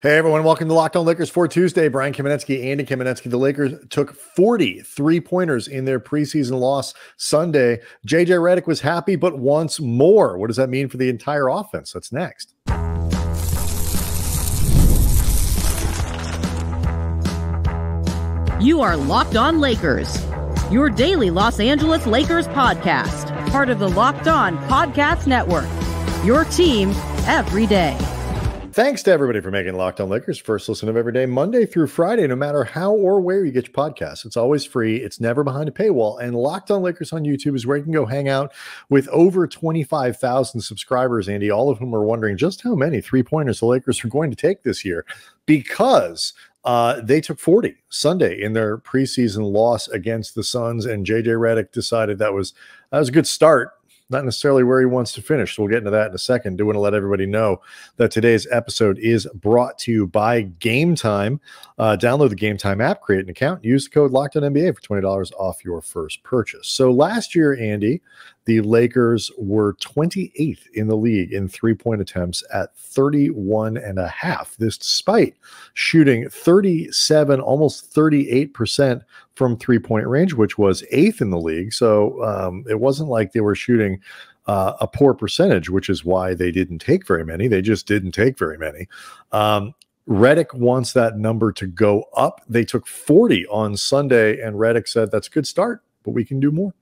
Hey everyone, welcome to Locked On Lakers for Tuesday. Brian Kamenetsky, Andy Kamenetsky. The Lakers took 40 three-pointers in their preseason loss Sunday. JJ Redick was happy, but wants more. What does that mean for the entire offense? That's next. You are Locked On Lakers, your daily Los Angeles Lakers podcast, part of the Locked On Podcast Network, your team every day. Thanks to everybody for making Locked On Lakers first listen of every day, Monday through Friday, no matter how or where you get your podcasts. It's always free. It's never behind a paywall. And Locked On Lakers on YouTube is where you can go hang out with over 25,000 subscribers, Andy, all of whom are wondering just how many three-pointers the Lakers are going to take this year, because they took 40 Sunday in their preseason loss against the Suns, and JJ Redick decided that was a good start. Not necessarily where he wants to finish. So we'll get into that in a second. Do want to let everybody know that today's episode is brought to you by Game Time. Download the Game Time app, create an account, use the code LOCKEDONNBA for $20 off your first purchase. So last year, Andy, the Lakers were 28th in the league in three-point attempts at 31.5. This despite shooting 37, almost 38% from three-point range, which was 8th in the league. So it wasn't like they were shooting a poor percentage, which is why they didn't take very many. They just didn't take very many. Redick wants that number to go up. They took 40 on Sunday, and Redick said, that's a good start, but we can do more.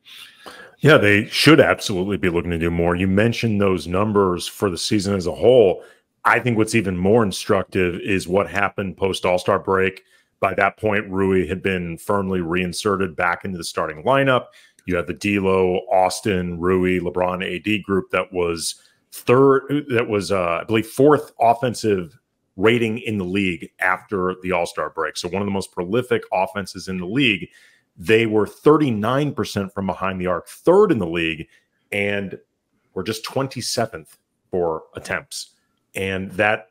Yeah, they should absolutely be looking to do more. You mentioned those numbers for the season as a whole. I think what's even more instructive is what happened post All-Star break. By that point, Rui had been firmly reinserted back into the starting lineup. You had the D'Lo, Austin, Rui, LeBron, AD group that was I believe, fourth offensive rating in the league after the All-Star break. So one of the most prolific offenses in the league. They were 39% from behind the arc, third in the league, and were just 27th for attempts. And that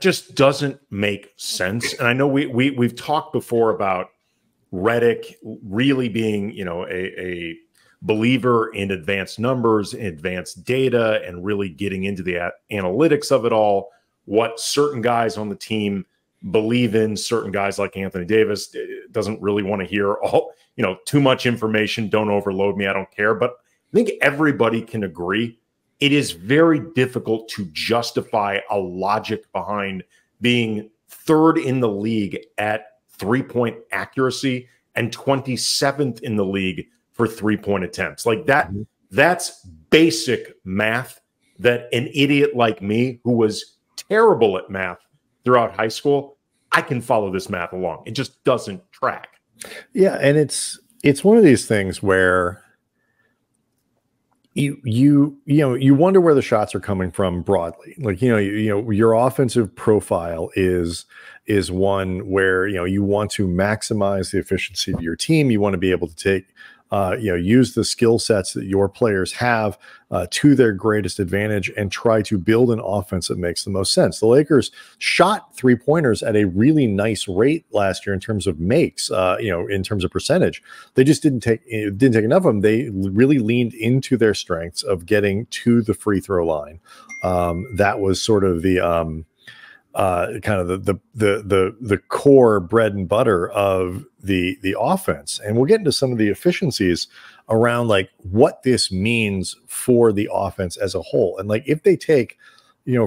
just doesn't make sense. And I know we've talked before about Redick really being, a believer in advanced numbers, advanced data, and really getting into the analytics of it all, what certain guys on the team believe in. Certain guys like Anthony Davis doesn't really want to hear too much information. Don't overload me. I don't care. But I think everybody can agree it is very difficult to justify a logic behind being third in the league at three-point accuracy and 27th in the league for three-point attempts. Like that, that's basic math that an idiot like me, who was terrible at math throughout high school, I can follow this math along. It just doesn't track. Yeah, and it's one of these things where you wonder where the shots are coming from broadly. Like your offensive profile is one where you want to maximize the efficiency of your team. You want to be able to take use the skill sets that your players have to their greatest advantage and try to build an offense that makes the most sense. The Lakers shot three-pointers at a really nice rate last year in terms of makes, in terms of percentage. They just didn't take enough of them. They really leaned into their strengths of getting to the free throw line. That was sort of the kind of the core bread and butter of the offense. And we'll get into some of the efficiencies around like what this means for the offense as a whole. And like if they take,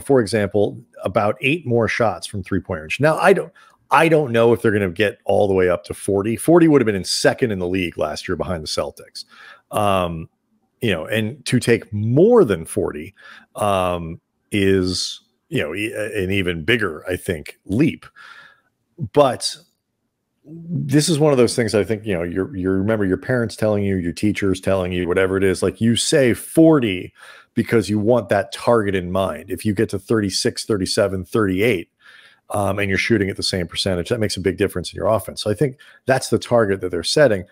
for example, about 8 more shots from three-point range. Now I don't know if they're going to get all the way up to 40. 40 would have been in second in the league last year behind the Celtics. And to take more than 40 is an even bigger, I think, leap. But this is one of those things I think, you remember your parents telling you, your teachers telling you, whatever it is, like you say 40 because you want that target in mind. If you get to 36, 37, 38, and you're shooting at the same percentage, that makes a big difference in your offense. So I think that's the target that they're setting.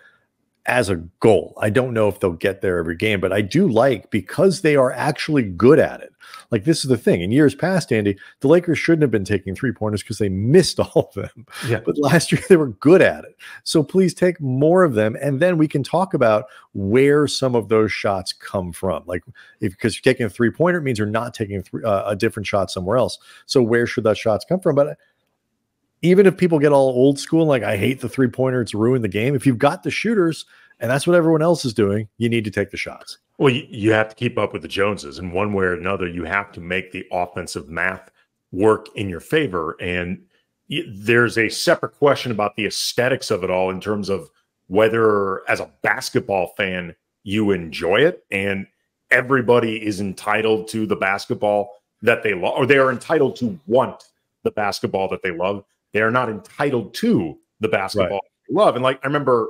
as a goal. I don't know if they'll get there every game, but I do like, because they are actually good at it. Like, this is the thing. In years past, Andy, the Lakers shouldn't have been taking three-pointers because they missed all of them. Yeah. But last year they were good at it. So please take more of them, and then we can talk about where some of those shots come from. Like, because you're taking a three-pointer, it means you're not taking a different shot somewhere else. So where should those shots come from? But even if people get all old school and like, I hate the three-pointer, it's ruined the game. If you've got the shooters and that's what everyone else is doing, you need to take the shots. Well, you have to keep up with the Joneses. And one way or another, you have to make the offensive math work in your favor. And there's a separate question about the aesthetics of it all in terms of whether, as a basketball fan, you enjoy it. And everybody is entitled to the basketball that they love, or they are entitled to want the basketball that they love. They are not entitled to the basketball they love. And like, I remember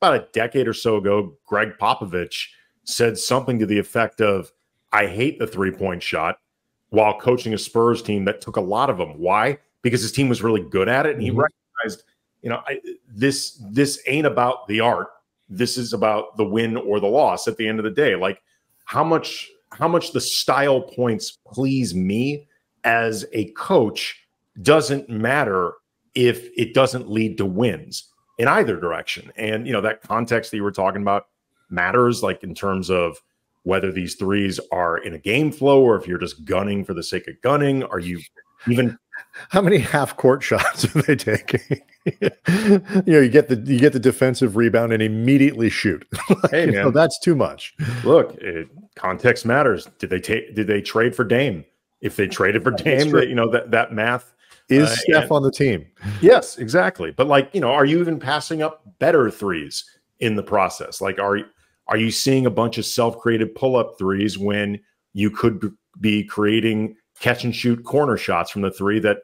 about a decade or so ago, Greg Popovich said something to the effect of, I hate the three-point shot, while coaching a Spurs team that took a lot of them. Why? Because his team was really good at it. And he recognized, you know, this ain't about the art. This is about the win or the loss at the end of the day. Like, how much the style points please me as a coach doesn't matter if it doesn't lead to wins in either direction. And, you know, that context that you were talking about matters, like in terms of whether these threes are in a game flow or if you're just gunning for the sake of gunning. Are you even... How many half-court shots are they taking? You know, you get the defensive rebound and immediately shoot. Like, hey, man, you know, that's too much. Look, context matters. Did they trade for Dame? If they traded for Dame, you know, that math is Steph on the team. Yes, exactly. But like, you know, are you even passing up better threes in the process? Like, are you seeing a bunch of self-created pull-up threes when you could be creating catch-and-shoot corner shots from the three that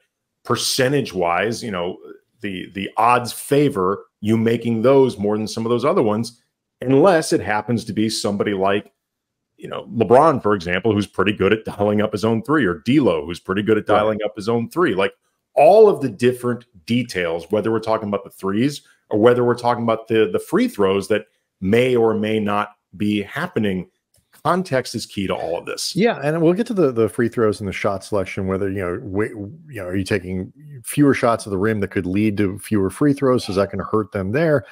percentage-wise, you know, the odds favor you making those more than some of those other ones, unless it happens to be somebody like, you know, LeBron, for example, who's pretty good at dialing up his own three, or D'Lo, who's pretty good at dialing up his own three. Like, all of the different details, whether we're talking about the threes or whether we're talking about the free throws that may or may not be happening, context is key to all of this. Yeah, and we'll get to the free throws and the shot selection, whether, are you taking fewer shots of the rim that could lead to fewer free throws? Is that going to hurt them there?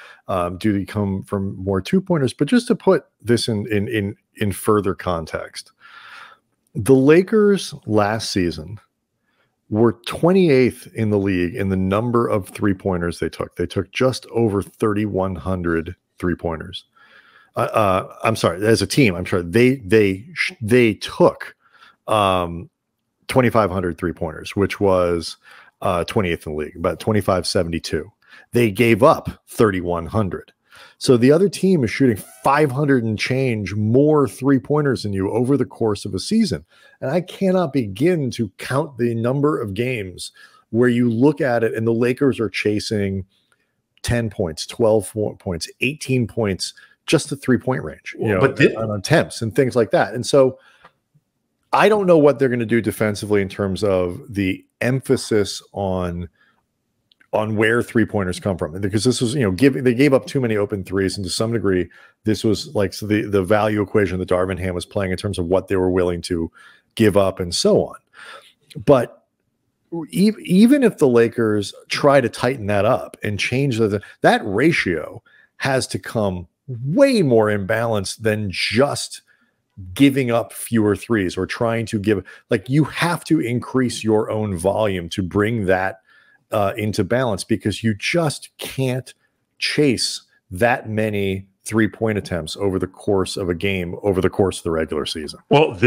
Do they come from more two-pointers? But just to put this in further context, the Lakers last season were 28th in the league in the number of three-pointers they took. They took just over 3,100 three-pointers. I'm sorry, as a team, I'm sure they took 2,500 three-pointers, which was 28th in the league, about 2,572. They gave up 3,100. So the other team is shooting 500 and change more three-pointers than you over the course of a season. And I cannot begin to count the number of games where you look at it and the Lakers are chasing 10 points, 12 points, 18 points, just the three-point range, you know, but on attempts and things like that. And so I don't know what they're going to do defensively in terms of the emphasis on where three-pointers come from, because this was, you know, they gave up too many open threes, and to some degree, this was like the value equation that Darvin Ham was playing in terms of what they were willing to give up and so on. But even if the Lakers try to tighten that up and change that ratio has to come way more imbalanced than just giving up fewer threes or trying to give, like, you have to increase your own volume to bring that into balance, because you just can't chase that many three-point attempts over the course of a game, over the course of the regular season. Well,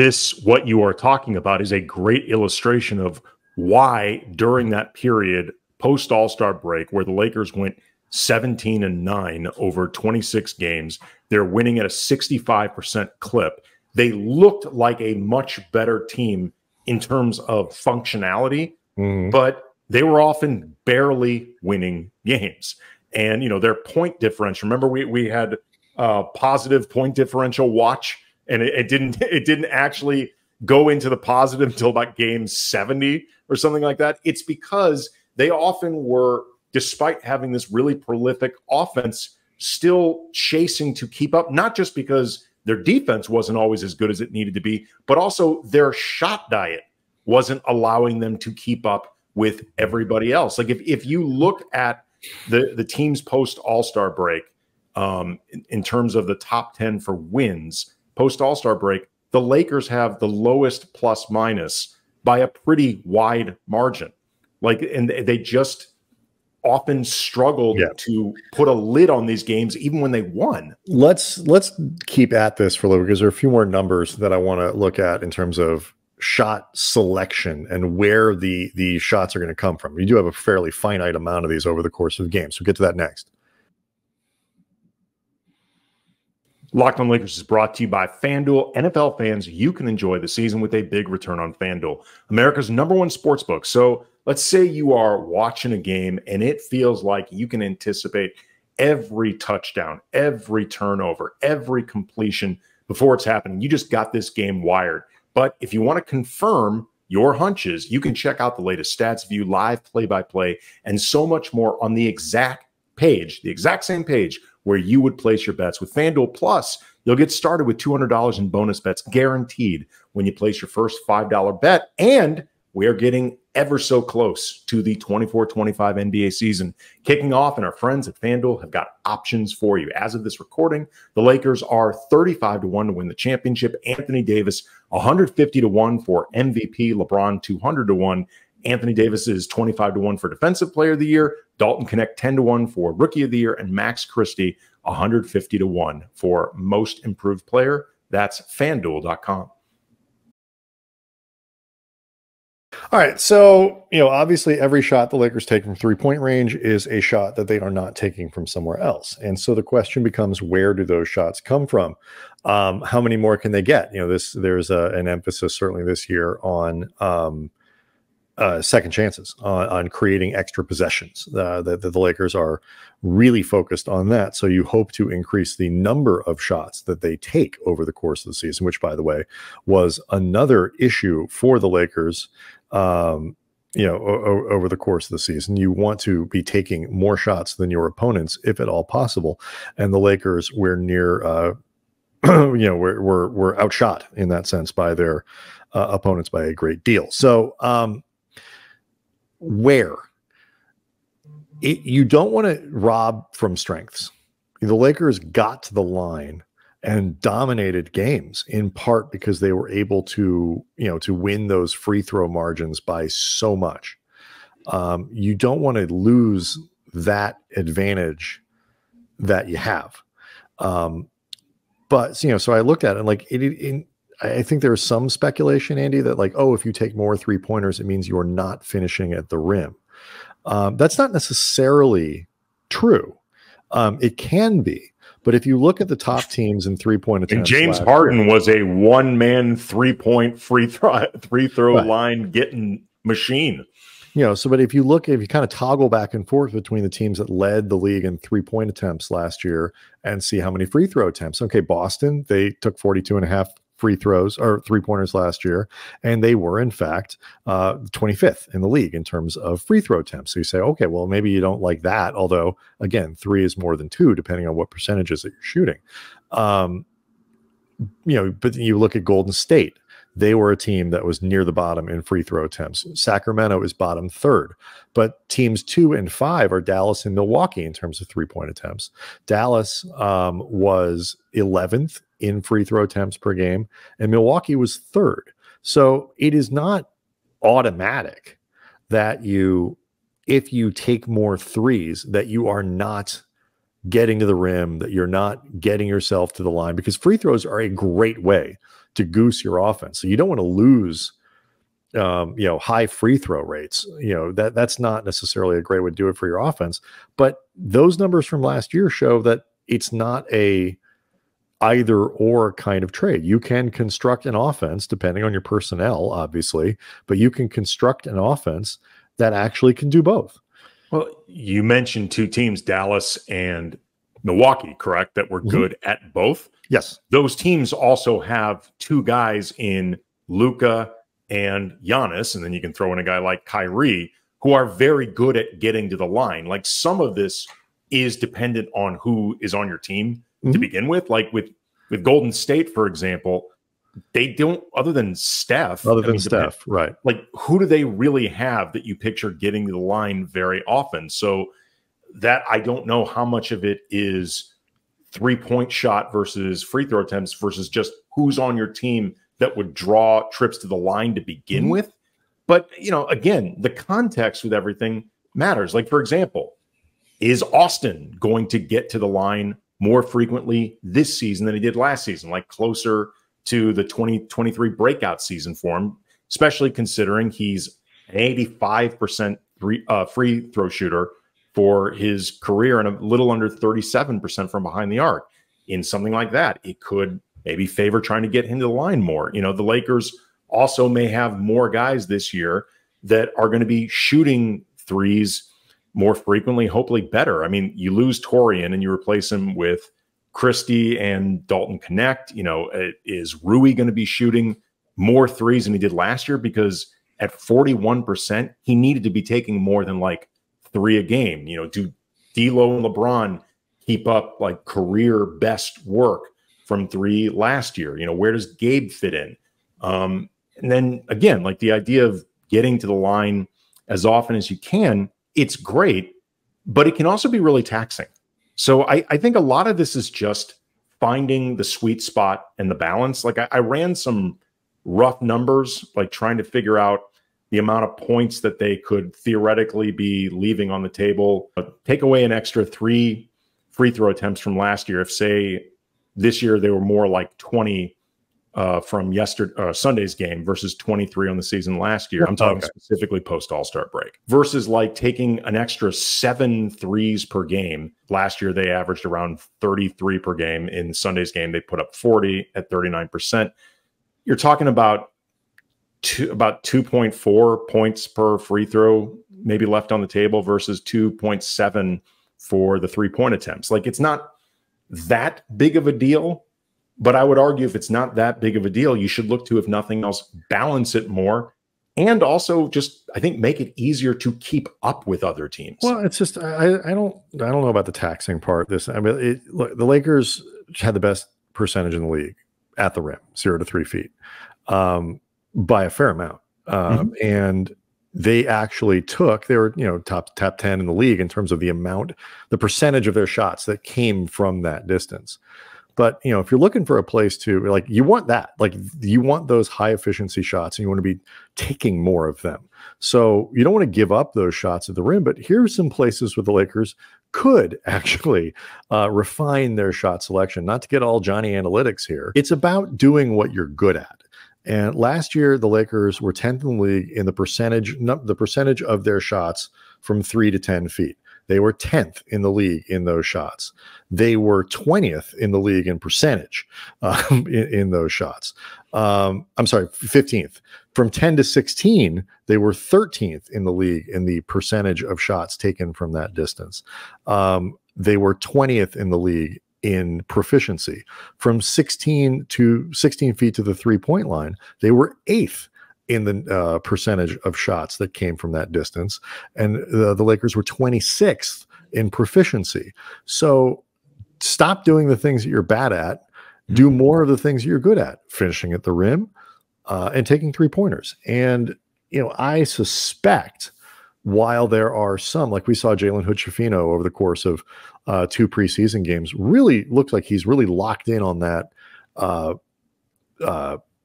what you are talking about is a great illustration of why during that period post All-Star break, where the Lakers went 17-9 over 26 games, they're winning at a 65% clip. They looked like a much better team in terms of functionality, but they were often barely winning games. And, you know, their point differential, remember we had a positive point differential watch, and it didn't actually go into the positive until about game 70 or something like that. It's because they often were, despite having this really prolific offense, still chasing to keep up, not just because their defense wasn't always as good as it needed to be, but also their shot diet wasn't allowing them to keep up with everybody else. Like if you look at the teams post All-Star break, in terms of the top 10 for wins post All-Star break, the Lakers have the lowest plus minus by a pretty wide margin. Like, and they just often struggled to put a lid on these games, even when they won. Let's keep at this for a little, because there are a few more numbers that I want to look at in terms of shot selection and where the shots are going to come from. You do have a fairly finite amount of these over the course of the game, so we'll get to that next. Locked on Lakers is brought to you by FanDuel. NFL fans, you can enjoy the season with a big return on FanDuel, America's #1 sportsbook. So let's say you are watching a game and it feels like you can anticipate every touchdown, every turnover, every completion before it's happening. You just got this game wired. But if you want to confirm your hunches, you can check out the latest stats, view live play-by-play, and so much more on the exact page, the exact same page where you would place your bets. With FanDuel Plus, you'll get started with $200 in bonus bets guaranteed when you place your first $5 bet. And we are getting ever so close to the 24-25 NBA season kicking off, and our friends at FanDuel have got options for you. As of this recording, the Lakers are 35-1 to win the championship. Anthony Davis, 150-1 for MVP. LeBron, 200-1. Anthony Davis is 25-1 for Defensive Player of the Year. Dalton Knecht, 10-1 for Rookie of the Year. And Max Christie, 150-1 for Most Improved Player. That's FanDuel.com. All right, so, obviously every shot the Lakers take from three-point range is a shot that they are not taking from somewhere else. And so the question becomes, where do those shots come from? How many more can they get? There's an emphasis certainly this year on second chances, on creating extra possessions. The Lakers are really focused on that. So you hope to increase the number of shots that they take over the course of the season, which, by the way, was another issue for the Lakers. Over the course of the season, you want to be taking more shots than your opponents, if at all possible. And the Lakers were near, were outshot in that sense by their opponents by a great deal. So, you don't want to rob from strengths. The Lakers got to the line and dominated games in part because they were able to win those free throw margins by so much. You don't want to lose that advantage that you have. But so I looked at it, I think there's some speculation, Andy, that if you take more three-pointers, it means you're not finishing at the rim. That's not necessarily true. It can be, but if you look at the top teams in three-point attempts, and James Harden was a one-man three-point free throw line getting machine. But if you kind of toggle back and forth between the teams that led the league in three-point attempts last year and see how many free throw attempts. Okay, Boston, they took 42.5 free throws or three-pointers last year, and they were in fact 25th in the league in terms of free throw attempts. So you say, okay, well, maybe you don't like that, although again, 3 is more than 2 depending on what percentages that you're shooting. But you look at Golden State, they were a team that was near the bottom in free throw attempts. Sacramento is bottom 3rd, but teams 2 and 5 are Dallas and Milwaukee in terms of three-point attempts. Dallas was 11th in free throw attempts per game, and Milwaukee was 3rd. So it is not automatic that if you take more threes, that you are not getting to the rim, that you're not getting yourself to the line, because free throws are a great way to goose your offense. So you don't want to lose, high free throw rates. That's not necessarily a great way to do it for your offense. But those numbers from last year show that it's not a either or kind of trade. You can construct an offense depending on your personnel, obviously, but you can construct an offense that actually can do both. Well, you mentioned 2 teams, Dallas and Milwaukee, correct, that were good at both? Yes. Those teams also have 2 guys in Luka and Giannis, and then you can throw in a guy like Kyrie, who are very good at getting to the line. Like, some of this is dependent on who is on your team to begin with. Like with Golden State, for example, they don't, other than Steph, right? Like, who do they really have that you picture getting to the line very often? So that I don't know how much of it is 3-point shot versus free throw attempts versus just who's on your team that would draw trips to the line to begin with. But, you know, again, the context with everything matters. Like, for example, is Austin going to get to the line more frequently this season than he did last season, like closer to the 2023 breakout season for him, especially considering he's an 85% free throw shooter for his career and a little under 37% from behind the arc. In something like that, it could maybe favor trying to get him to the line more. You know, the Lakers also may have more guys this year that are going to be shooting threes more frequently, hopefully better. I mean, you lose Torian and you replace him with Christie and Dalton Connect. You know, is Rui going to be shooting more threes than he did last year? Because at 41%, he needed to be taking more than like 3 a game. You know, do D'Lo and LeBron keep up like career best work from 3 last year? You know, where does Gabe fit in? And then again, like the idea of getting to the line as often as you can, it's great, but it can also be really taxing. So I think a lot of this is just finding the sweet spot and the balance. Like I ran some rough numbers, like trying to figure out the amount of points that they could theoretically be leaving on the table. Take away an extra 3 free throw attempts from last year. If, say, this year they were more like 20 from Sunday's game versus 23 on the season last year. I'm talking specifically post All-Star break versus like taking an extra 7 threes per game. Last year, they averaged around 33 per game. In Sunday's game, they put up 40 at 39%. You're talking about 2.4 points per free throw, maybe left on the table versus 2.7 for the 3-point attempts. Like, it's not that big of a deal. But I would argue if it's not that big of a deal, you should look to, if nothing else, balance it more, and also just, I think, make it easier to keep up with other teams. Well, it's just I don't know about the taxing part. I mean, look, the Lakers had the best percentage in the league at the rim, 0 to 3 feet, by a fair amount, and they actually they were, you know, top 10 in the league in terms of the percentage of their shots that came from that distance. But, you know, if you're looking for a place to, like, you want that, like, you want those high efficiency shots and you want to be taking more of them. So you don't want to give up those shots at the rim, but here's some places where the Lakers could actually refine their shot selection. Not to get all Johnny analytics here. It's about doing what you're good at. And last year, the Lakers were 10th in the league in the percentage of their shots from 3 to 10 feet. They were 10th in the league in those shots. They were 20th in the league in percentage in those shots. I'm sorry, 15th. From 10 to 16, they were 13th in the league in the percentage of shots taken from that distance. They were 20th in the league in proficiency. From 16 feet to the 3-point line, they were 8th in the percentage of shots that came from that distance. And the Lakers were 26th in proficiency. So stop doing the things that you're bad at. Do more of the things that you're good at, finishing at the rim and taking 3-pointers. And, you know, I suspect while there are some, like we saw Jalen Hood-Schifino over the course of 2 preseason games, really looks like he's really locked in on that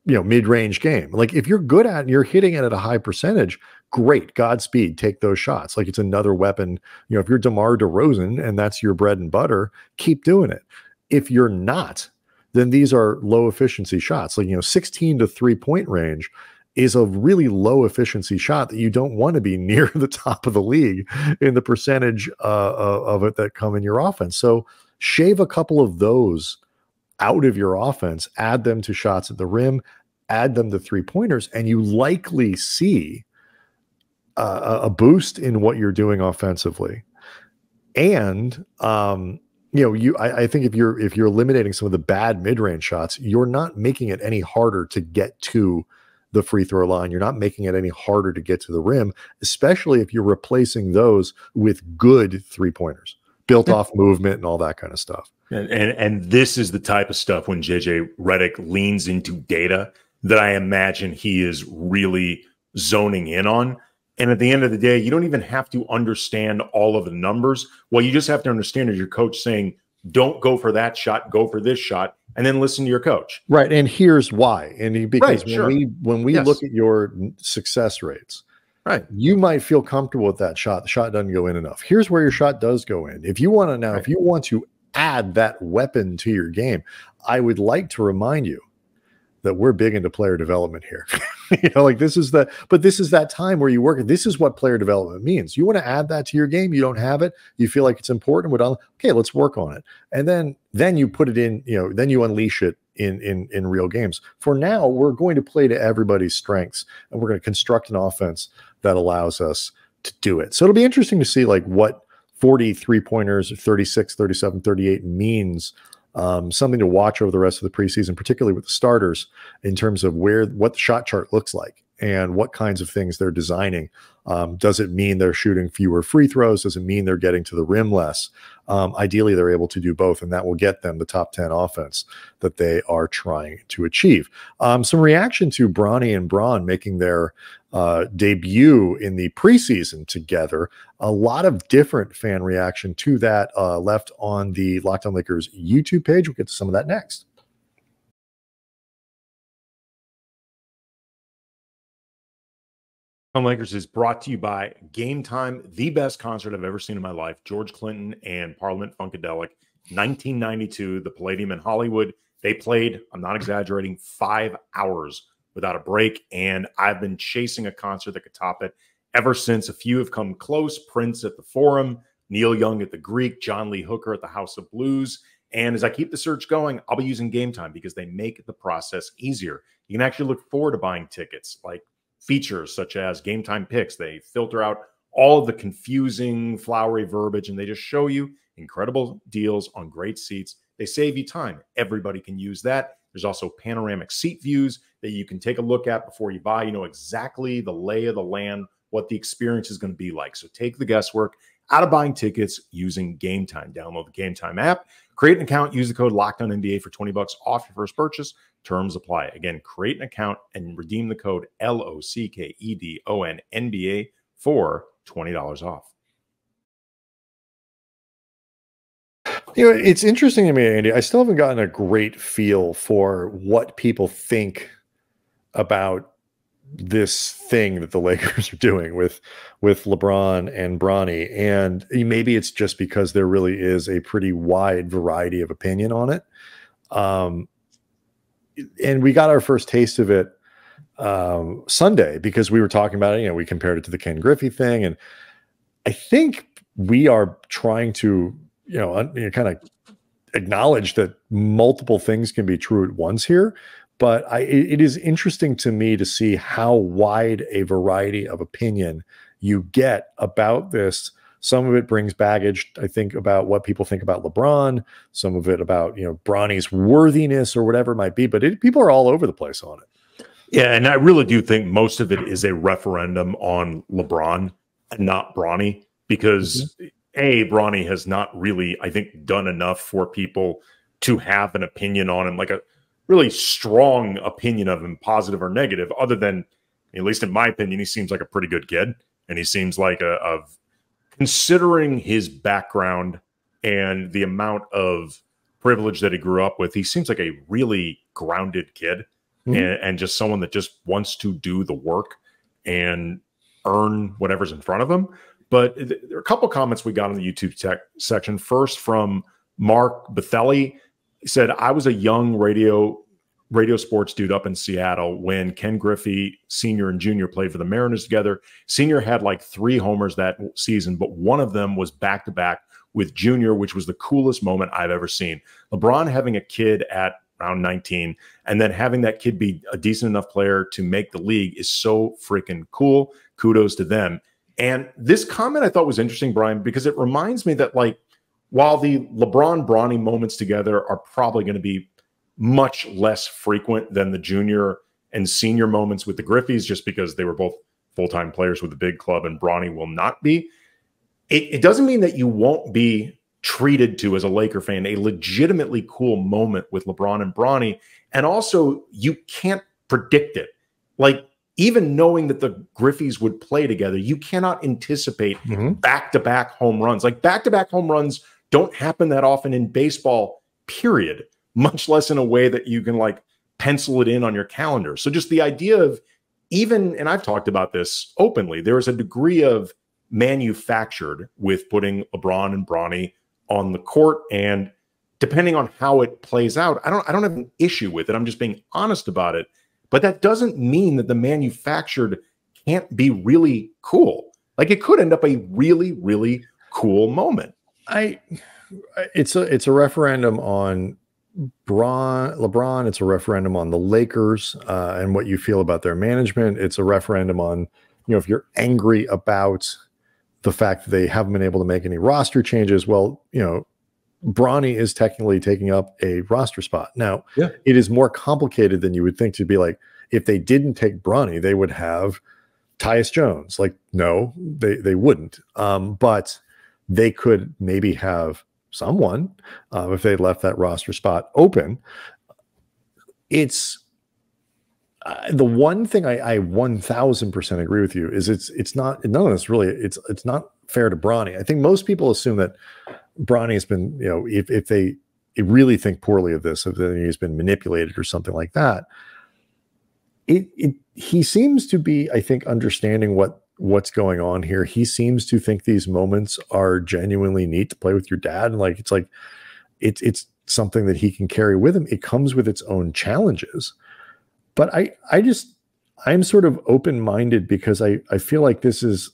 you know, mid-range game. Like, if you're good at it and you're hitting it at a high percentage, great, Godspeed, take those shots. Like, it's another weapon. You know, if you're DeMar DeRozan and that's your bread and butter, keep doing it. If you're not, then these are low efficiency shots. Like, you know, 16 to 3-point range is a really low efficiency shot that you don't want to be near the top of the league in the percentage of it that come in your offense. So shave a couple of those out of your offense, add them to shots at the rim, add them to 3-pointers, and you likely see a boost in what you're doing offensively. And you know, I think if you're eliminating some of the bad mid-range shots, you're not making it any harder to get to the free throw line. You're not making it any harder to get to the rim, especially if you're replacing those with good 3-pointers. built off movement and all that kind of stuff. And this is the type of stuff when JJ Redick leans into data that I imagine he is really zoning in on. And at the end of the day, you don't even have to understand all of the numbers. What you just have to understand is your coach saying, don't go for that shot, go for this shot, and then listen to your coach. Right. And here's why. And because when we Yes. look at your success rates, right, you might feel comfortable with that shot. The shot doesn't go in enough. Here's where your shot does go in. If you want to now, if you want to add that weapon to your game, I would like to remind you that we're big into player development here. You know, like this is that time where you work. This is what player development means. You want to add that to your game. You don't have it. You feel like it's important. Okay, let's work on it. And then you put it in, you know, then you unleash it in real games. For now, we're going to play to everybody's strengths, and we're going to construct an offense that allows us to do it. So it'll be interesting to see like what 40 3-pointers, 36, 37, 38 means. Something to watch over the rest of the preseason, particularly with the starters, in terms of what the shot chart looks like and what kinds of things they're designing. Does it mean they're shooting fewer free throws? Does it mean they're getting to the rim less? Ideally, they're able to do both, and that will get them the top 10 offense that they are trying to achieve. Some reaction to Bronny and Bron making their debut in the preseason together. A lot of different fan reaction to that left on the Locked On Lakers YouTube page. We'll get to some of that next. Locked On Lakers is brought to you by Game Time, the best concert I've ever seen in my life. George Clinton and Parliament Funkadelic, 1992, the Palladium in Hollywood. They played, I'm not exaggerating, 5 hours without a break, and I've been chasing a concert that could top it ever since. A few have come close: Prince at the Forum, Neil Young at the Greek, John Lee Hooker at the House of Blues. And as I keep the search going, I'll be using Game Time because they make the process easier. You can actually look forward to buying tickets, like features such as Game Time Picks. They filter out all of the confusing, flowery verbiage, and they just show you incredible deals on great seats. They save you time. Everybody can use that. There's also panoramic seat views that you can take a look at before you buy. You know exactly the lay of the land, what the experience is going to be like. So take the guesswork out of buying tickets using Game Time. Download the Game Time app, create an account, use the code LOCKEDONNBA for $20 off your first purchase. Terms apply. Again, create an account and redeem the code LOCKEDONNBA for $20 off. You know, it's interesting to me, Andy. I still haven't gotten a great feel for what people think about this thing that the Lakers are doing with LeBron and Bronny. And maybe it's just because there really is a pretty wide variety of opinion on it. And we got our first taste of it Sunday because we were talking about it. You know, we compared it to the Ken Griffey thing. And I think we are trying to, kind of acknowledge that multiple things can be true at once here. But it is interesting to me to see how wide a variety of opinion you get about this. Some of it brings baggage, I think, about what people think about LeBron. Some of it about, Bronny's worthiness or whatever it might be. But people are all over the place on it. Yeah, and I really do think most of it is a referendum on LeBron and not Bronny, because Bronny has not really, I think, done enough for people to have an opinion on him, like a really strong opinion of him, positive or negative, other than, at least in my opinion, he seems like a pretty good kid. And he seems like considering his background and the amount of privilege that he grew up with, he seems like a really grounded kid and just someone that just wants to do the work and earn whatever's in front of him. But there are a couple of comments we got in the YouTube section. First, from Mark Bethelli. He said, I was a young radio sports dude up in Seattle when Ken Griffey Sr. and Jr. played for the Mariners together. Sr. had like 3 homers that season, but one of them was back-to-back with Jr., which was the coolest moment I've ever seen. LeBron having a kid at around 19 and then having that kid be a decent enough player to make the league is so freaking cool. Kudos to them. And this comment I thought was interesting, Brian, because it reminds me that, like, while the LeBron-Bronny moments together are probably going to be much less frequent than the junior and senior moments with the Griffeys, just because they were both full-time players with the big club and Bronny will not be, it doesn't mean that you won't be treated to as a Laker fan a legitimately cool moment with LeBron and Bronny. And also, you can't predict it. Like, even knowing that the Griffeys would play together, you cannot anticipate back-to-back home runs. Like, back-to-back home runs don't happen that often in baseball, period, much less in a way that you can, like, pencil it in on your calendar. So just the idea of even, and I've talked about this openly, there is a degree of manufactured with putting LeBron and Bronny on the court, and depending on how it plays out, I don't have an issue with it. I'm just being honest about it. But that doesn't mean that the manufactured can't be really cool. Like, it could end up a really, really cool moment. It's a referendum on LeBron. It's a referendum on the Lakers and what you feel about their management. It's a referendum on, if you're angry about the fact that they haven't been able to make any roster changes. Well, Bronny is technically taking up a roster spot. Now, it is more complicated than you would think to be like, if they didn't take Bronny, they would have Tyus Jones. Like, no, they wouldn't. But they could maybe have someone if they left that roster spot open. It's the one thing I 1000% agree with you is it's not, none of this really, it's not fair to Bronny. I think most people assume that Bronny has been, if they really think poorly of this, if he's been manipulated or something like that. He seems to be, I think, understanding what's going on here. He seems to think these moments are genuinely neat to play with your dad. And it's something that he can carry with him. It comes with its own challenges. But I'm sort of open-minded because I feel like this is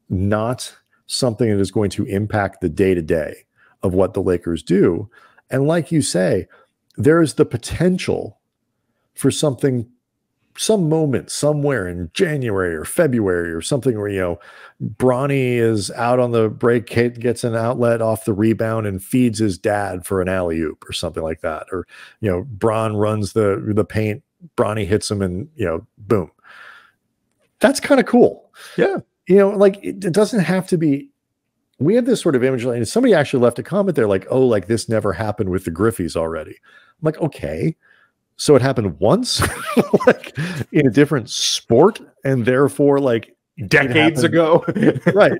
not something that is going to impact the day-to-day of what the Lakers do. And like you say, there is the potential for some moment somewhere in January or February or something where, Bronny is out on the break, Kate gets an outlet off the rebound and feeds his dad for an alley-oop or something like that. Or, Bron runs the paint, Bronny hits him and, boom. That's kind of cool. Yeah. It doesn't have to be. We have this sort of image, and somebody actually left a comment there like, oh, like this never happened with the Griffeys already. I'm like, okay, so it happened once, like in a different sport, and therefore like decades ago. Right.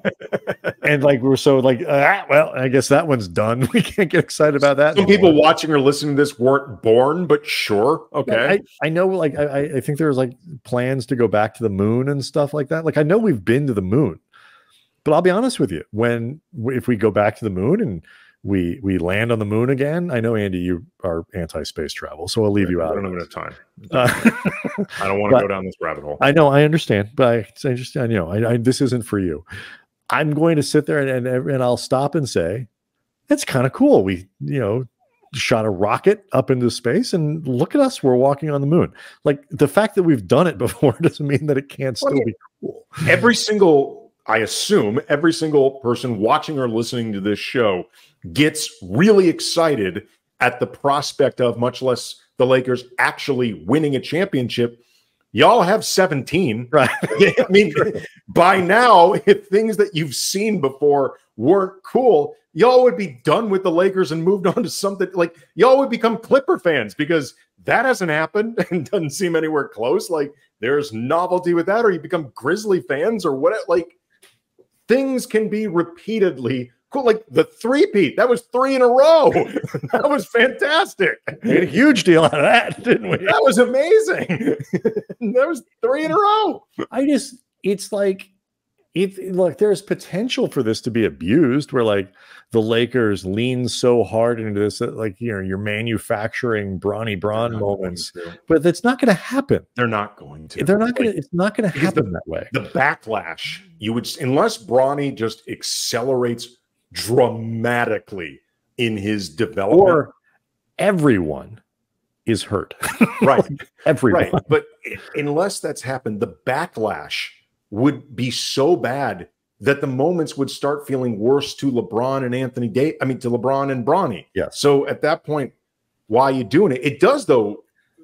And like, we're so like, well, I guess that one's done. We can't get excited about that. Some people watching or listening to this weren't born, but sure. Okay. I know, like, I think there's like plans to go back to the moon and stuff like that. Like, I know we've been to the moon, but I'll be honest with you, if we go back to the moon and we land on the moon again, I know, Andy, you are anti-space travel, so I'll leave you out. I don't have enough time. I don't want to go down this rabbit hole. I know, I understand, but this isn't for you. I'm going to sit there and I'll stop and say, that's kind of cool. We, shot a rocket up into space and look at us, we're walking on the moon. Like, the fact that we've done it before doesn't mean that it can't still be cool. I assume every single person watching or listening to this show gets really excited at the prospect of, much less the Lakers actually winning a championship. Y'all have 17. Right. I mean, by now, if things that you've seen before weren't cool, y'all would be done with the Lakers and moved on to something like y'all would become Clipper fans, because that hasn't happened and doesn't seem anywhere close. Like, there's novelty with that, or you become Grizzly fans or what. Like, things can be repeatedly cool. Like the three-peat, that was 3 in a row. That was fantastic. Made a huge deal out of that, didn't we? That was amazing. That was 3 in a row. It's like, look, there's potential for this to be abused, where like the Lakers lean so hard into this that, like, you're manufacturing Bron moments, but that's not going to happen. They're not going to. They're not going to. It's not going to happen that way. The backlash unless Bronny just accelerates dramatically in his development, or everyone is hurt, right? Everyone, right. But unless that's happened, the backlash would be so bad that the moments would start feeling worse to LeBron and to LeBron and Bronny. Yeah. So at that point, why are you doing it? It does, though,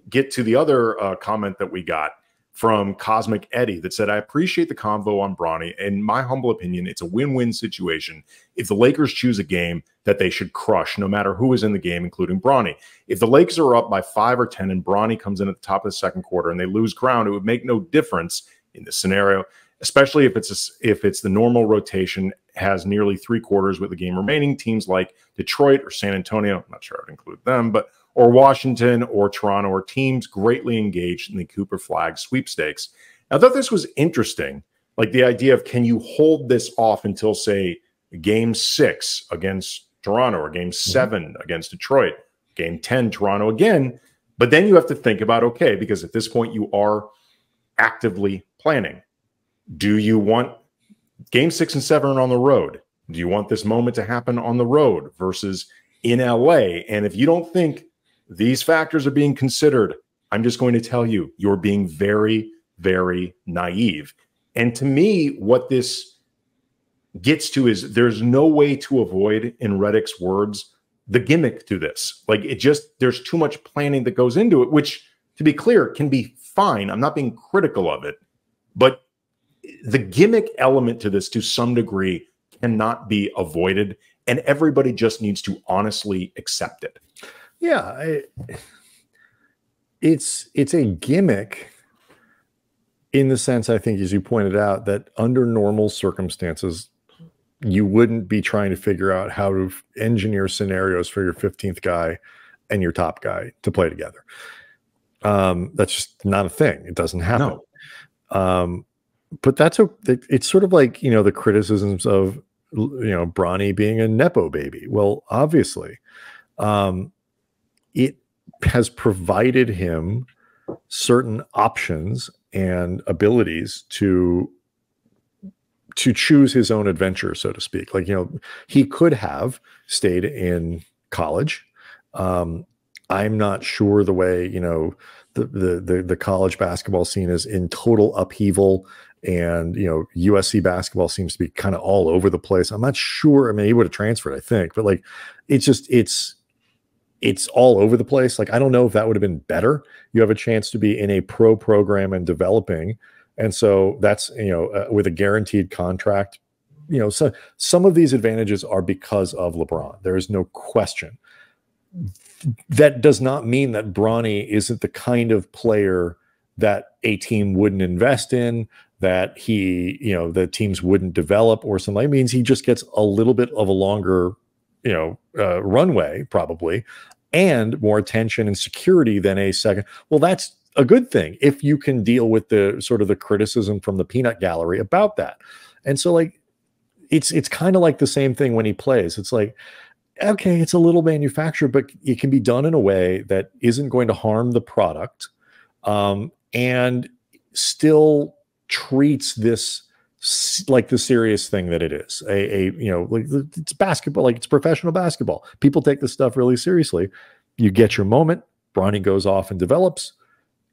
get to the other comment that we got from Cosmic Eddie that said, I appreciate the convo on Bronny. In my humble opinion, it's a win-win situation if the Lakers choose a game that they should crush, no matter who is in the game, including Bronny. If the Lakers are up by 5 or 10 and Bronny comes in at the top of the second quarter and they lose ground, it would make no difference in this scenario, especially if it's the normal rotation, has nearly 3 quarters with the game remaining. Teams like Detroit or San Antonio, I'm not sure I would include them, but or Washington or Toronto, or teams greatly engaged in the Cooper Flag sweepstakes. I thought this was interesting, like the idea of, can you hold this off until, say, game 6 against Toronto, or game 7 against Detroit, game 10, Toronto again. But then you have to think about, okay, because at this point you are actively planning. Do you want game 6 and 7 on the road? Do you want this moment to happen on the road versus in LA? And if you don't think these factors are being considered, I'm just going to tell you, you're being very, very naive. And to me, what this gets to is there's no way to avoid, in Redick's words, the gimmick to this. Like, it just, there's too much planning that goes into it, which, to be clear, can be fine. I'm not being critical of it, but the gimmick element to this, to some degree, cannot be avoided, and everybody just needs to honestly accept it. Yeah, it's a gimmick in the sense, I think, as you pointed out, that under normal circumstances, you wouldn't be trying to figure out how to engineer scenarios for your 15th guy and your top guy to play together. That's just not a thing. It doesn't happen. No. But it's sort of like, you know, the criticisms of, you know, Bronny being a Nepo baby. Well, obviously, it has provided him certain options and abilities to choose his own adventure, so to speak. Like, you know, he could have stayed in college. I'm not sure the way, you know, the college basketball scene is in total upheaval, and, you know, USC basketball seems to be kind of all over the place. I'm not sure. I mean, he would have transferred, I think, but like, it's all over the place. Like, I don't know if that would have been better. You have a chance to be in a pro program and developing. And so that's, you know, with a guaranteed contract, you know, so some of these advantages are because of LeBron. There is no question. That does not mean that Bronny isn't the kind of player that a team wouldn't invest in, that he, you know, the teams wouldn't develop or something. It means he just gets a little bit of a longer, you know, runway probably, and more attention and security than a second. Well, that's a good thing if you can deal with the sort of the criticism from the peanut gallery about that. And so, like, it's kind of like the same thing when he plays. It's like, okay, it's a little manufactured, but it can be done in a way that isn't going to harm the product, and still treats this like the serious thing that it is. You know, like, it's basketball, like it's professional basketball. People take this stuff really seriously. You get your moment, Bronny goes off and develops,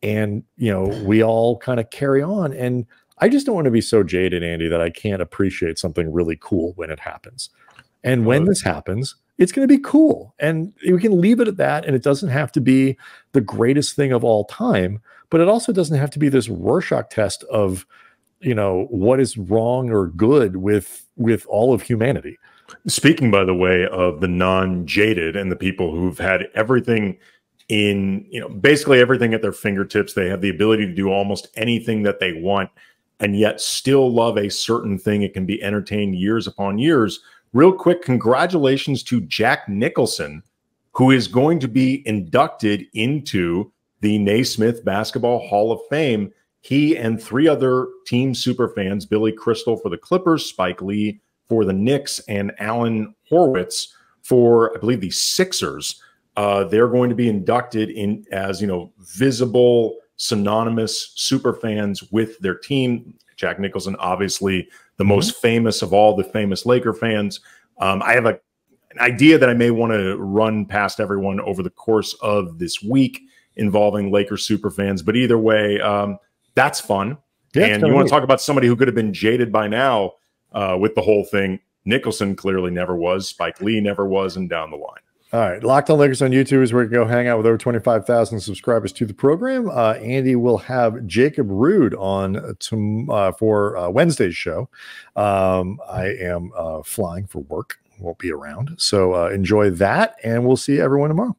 and, you know, we all kind of carry on. And I just don't want to be so jaded, Andy, that I can't appreciate something really cool when it happens. And when this happens, it's going to be cool. And we can leave it at that. And it doesn't have to be the greatest thing of all time, but it also doesn't have to be this Rorschach test of, you know, what is wrong or good with all of humanity. Speaking, by the way, of the non-jaded and the people who've had everything in, you know, basically everything at their fingertips, they have the ability to do almost anything that they want and yet still love a certain thing. It can be entertained years upon years. Real quick, congratulations to Jack Nicholson, who is going to be inducted into the Naismith Basketball Hall of Fame. He and 3 other team superfans, Billy Crystal for the Clippers, Spike Lee for the Knicks, and Alan Horwitz for, I believe, the Sixers. They're going to be inducted in as, you know, visible, synonymous superfans with their team. Jack Nicholson, obviously the most famous of all the famous Laker fans. I have an idea that I may want to run past everyone over the course of this week involving Laker superfans. But either way, that's fun. Yeah, and you want to talk about somebody who could have been jaded by now with the whole thing. Nicholson clearly never was. Spike Lee never was, and down the line. All right. Locked on Lakers on YouTube is where you can go hang out with over 25,000 subscribers to the program. Andy will have Jacob Rude on for Wednesday's show. I am flying for work. Won't be around. So enjoy that, and we'll see everyone tomorrow.